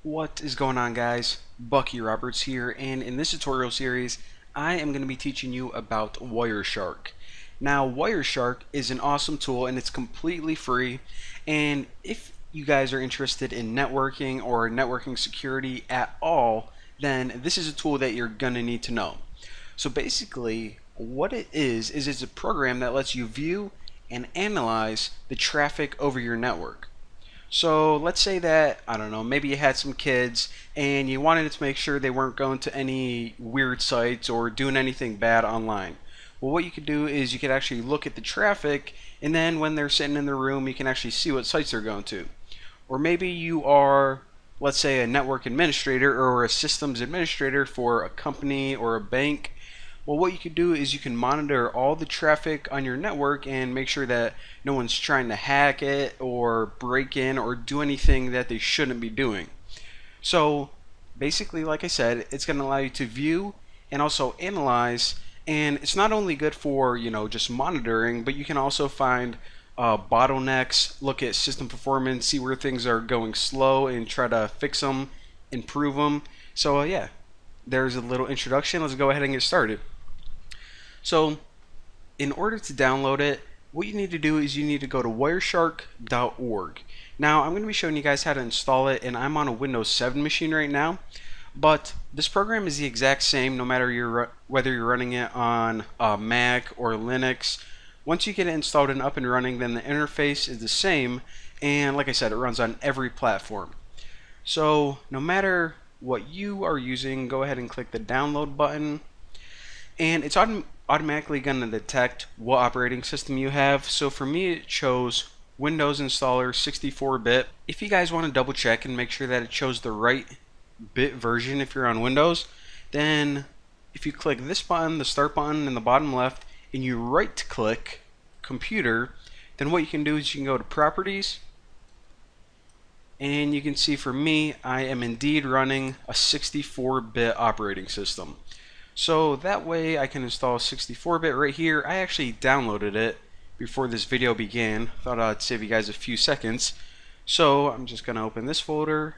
What is going on, guys? Bucky Roberts here, and in this tutorial series I am going to be teaching you about Wireshark. Now, Wireshark is an awesome tool and it's completely free, and if you guys are interested in networking or networking security at all, then this is a tool that you're going to need to know. So basically what it is it's a program that lets you view and analyze the traffic over your network. So let's say that, I don't know, maybe you had some kids and you wanted to make sure they weren't going to any weird sites or doing anything bad online. Well, what you could do is you could actually look at the traffic, and then when they're sitting in the room, you can actually see what sites they're going to. Or maybe you are, let's say, a network administrator or a systems administrator for a company or a bank. Well, what you can do is you can monitor all the traffic on your network and make sure that no one's trying to hack it or break in or do anything that they shouldn't be doing. So basically, like I said, it's going to allow you to view and also analyze, and it's not only good for, just monitoring, but you can also find bottlenecks, look at system performance, see where things are going slow and try to fix them, improve them. So yeah, there's a little introduction. Let's go ahead and get started. So in order to download it, what you need to do is you need to go to wireshark.org. Now I'm going to be showing you guys how to install it, and I'm on a Windows 7 machine right now, but this program is the exact same no matter whether you're running it on Mac or Linux. Once you get it installed and up and running, then the interface is the same, and like I said, it runs on every platform. So no matter what you are using, go ahead and click the download button, and it's automatically going to detect what operating system you have. So for me, it chose Windows Installer 64-bit. If you guys want to double check and make sure that it chose the right bit version if you're on Windows, then if you click this button, the start button in the bottom left, and you right click computer, then what you can do is you can go to properties, and you can see for me, I am indeed running a 64-bit operating system. So that way I can install 64-bit right here. I actually downloaded it before this video began. Thought I'd save you guys a few seconds. So I'm just going to open this folder,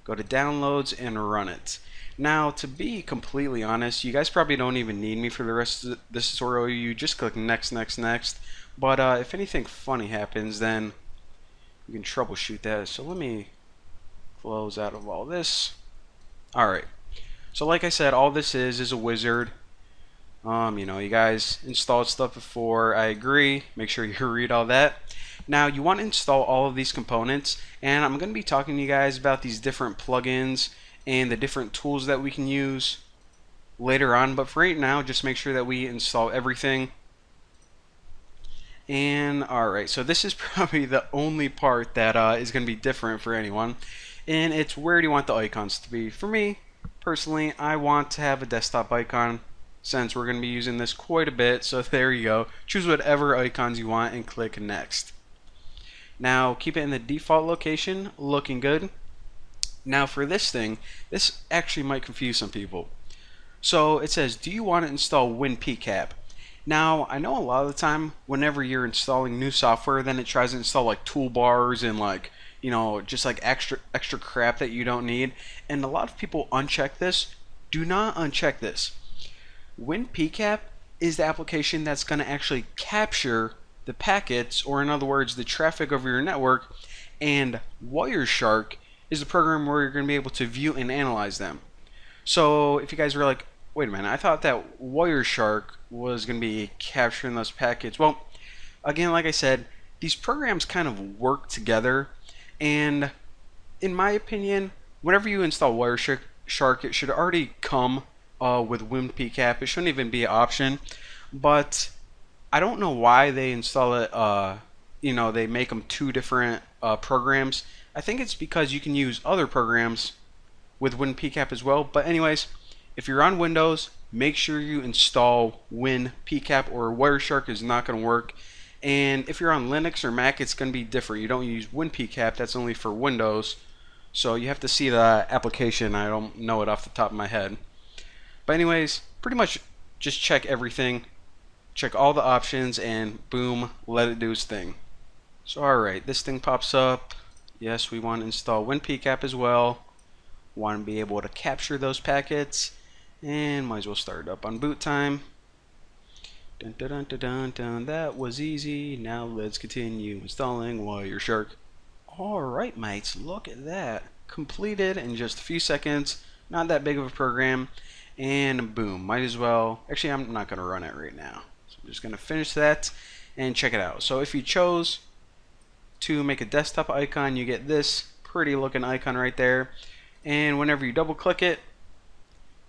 go to downloads, and run it. Now, to be completely honest, you guys probably don't even need me for the rest of this tutorial. You just click next, next, next. But if anything funny happens, then you can troubleshoot that. So let me close out of all this. Alright. So like I said, all this is a wizard. You guys installed stuff before, I agree. Make sure you read all that. Now you want to install all of these components, and I'm going to be talking to you guys about these different plugins and the different tools that we can use later on, but for right now, just make sure that we install everything. And alright, so this is probably the only part that is going to be different for anyone, and it's where do you want the icons to be. For me, personally, I want to have a desktop icon since we're going to be using this quite a bit, so there you go. Choose whatever icons you want and click next. Now keep it in the default location, looking good. Now for this thing, this actually might confuse some people. So it says, do you want to install WinPCAP? Now I know a lot of the time whenever you're installing new software, then it tries to install like toolbars and like just like extra crap that you don't need, and a lot of people uncheck this. Do not uncheck this. WinPCAP is the application that's going to actually capture the packets, or in other words, the traffic over your network, and Wireshark is the program where you're going to be able to view and analyze them. So if you guys were like, wait a minute, I thought that Wireshark was going to be capturing those packets. Well, again, like I said, these programs kind of work together, and in my opinion, whenever you install Wireshark, it should already come with WinPCAP. It shouldn't even be an option, but I don't know why they install it. They make them two different programs. I think it's because you can use other programs with WinPCAP as well. But anyways, if you're on Windows, make sure you install WinPCAP, or Wireshark is not going to work. And if you're on Linux or Mac, it's going to be different. You don't use WinPCAP. That's only for Windows. So you have to see the application. I don't know it off the top of my head. But anyways, pretty much just check everything. Check all the options and boom, let it do its thing. So alright, this thing pops up. Yes, we want to install WinPCAP as well. Want to be able to capture those packets. And might as well start it up on boot time. Dun, dun, dun, dun, dun, dun. That was easy. Now let's continue installing Wireshark. Alright mates, look at that. Completed in just a few seconds. Not that big of a program. And boom, might as well. Actually, I'm not going to run it right now. So I'm just going to finish that and check it out. So if you chose to make a desktop icon, you get this pretty looking icon right there. And whenever you double click it,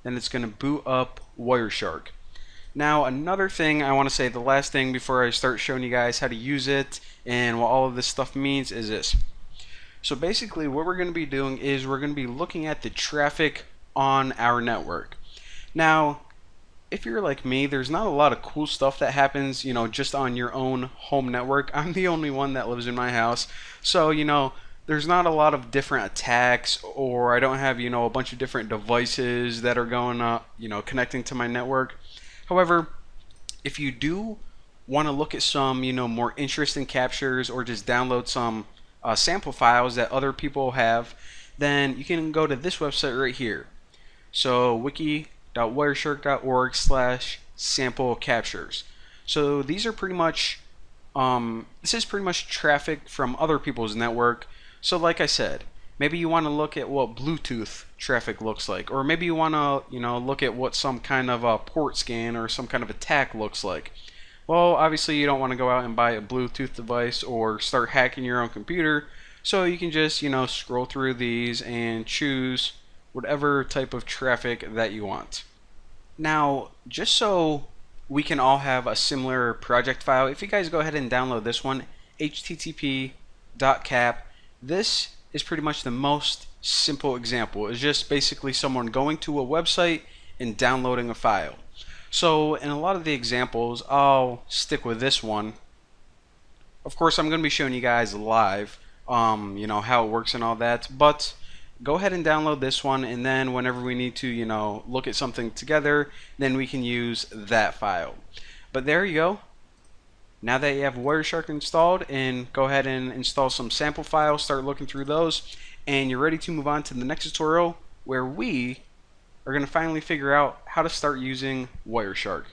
then it's going to boot up Wireshark. Now another thing I want to say, the last thing before I start showing you guys how to use it and what all of this stuff means is this. So basically what we're going to be doing is we're going to be looking at the traffic on our network. Now if you're like me, there's not a lot of cool stuff that happens, just on your own home network. I'm the only one that lives in my house. So, there's not a lot of different attacks, or I don't have, a bunch of different devices that are going up, connecting to my network. However, if you do want to look at some, more interesting captures or just download some sample files that other people have, then you can go to this website right here. So wiki.wireshark.org/sample captures. So these are pretty much, this is pretty much traffic from other people's network. So like I said, maybe you want to look at what Bluetooth traffic looks like, or maybe you want to, look at what some kind of a port scan or some kind of attack looks like. Well, obviously you don't want to go out and buy a Bluetooth device or start hacking your own computer. So you can just, scroll through these and choose whatever type of traffic that you want. Now, just so we can all have a similar project file, if you guys go ahead and download this one, http://cap, this is pretty much the most simple example. It's just basically someone going to a website and downloading a file. So in a lot of the examples, I'll stick with this one. Of course, I'm going to be showing you guys live, how it works and all that, but go ahead and download this one, and then whenever we need to, look at something together, then we can use that file. But there you go. Now that you have Wireshark installed, and go ahead and install some sample files, start looking through those, and you're ready to move on to the next tutorial where we are going to finally figure out how to start using Wireshark.